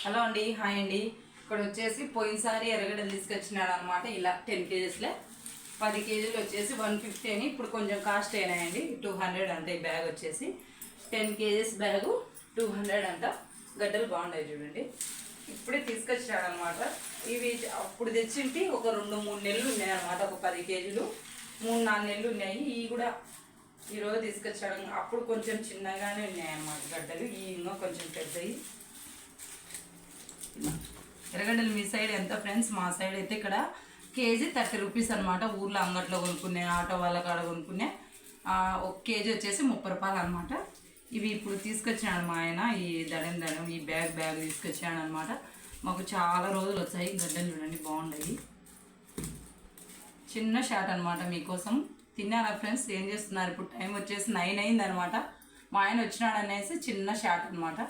Hello అండి, hi అండి. ఇక్కడ వచ్చేసి పోయినసారి ఎర్రగడ్డలు తీసుకొచ్చినాడు అనమాట. ఇలా 10 కేజీస్లే 10 కేజీలు వచ్చేసి 150 అని. ఇప్పుడు కొంచెం కాస్ట్ అయినాయండి. 200 అంట ఈ బ్యాగ్ వచ్చేసి. 10 కేజీస్ బ్యాగు 200 అంట. గడ్డలు బాగున్నాయి చూడండి. ఇప్పుడే తీసుకొచ్చాడు అనమాట. ఇవి అప్పుడు తెచ్చింటి ఒక 2-3 నెలలు ఉన్నాయి అనమాట. ఒక 10 కేజీలు 3-4 నెలలు ఉన్నాయి. ఇవి కూడా ఈరోజు తీసుకొచ్చాడు. అప్పుడు కొంచెం చిన్నగానే ఉన్నాయి అన్నమాట గడ్డలు. ఈ ఇంకా కొంచెం పెద్దవి. ఎర్రగడ్డలు మీ సైడ్ ఎంత ఫ్రెండ్స్? మా సైడ్ అయితే ఇక్కడ కేజీ 30 రూపీస్ అనమాట. ఊర్లో అంగట్లో కొనుక్కునే, ఆటో వాళ్ళ కాడ కొనుక్కునే 1 కేజీ వచ్చేసి 30 రూపాయలు అనమాట. ఇవి ఇప్పుడు తీసుకొచ్చాడు మా ఆయన. ఈ దడం ఈ బ్యాగ్ తీసుకొచ్చాడు అనమాట. మాకు చాలా రోజులు వచ్చాయి. గడ్డలు చూడండి బాగున్నాయి. చిన్న షాట్ అనమాట మీకోసం. తిన్నారా ఫ్రెండ్స్? ఏం చేస్తున్నారు? ఇప్పుడు టైం వచ్చేసి 9 అయింది అనమాట. మా ఆయన వచ్చినాడు అనేసి చిన్న షాట్ అనమాట.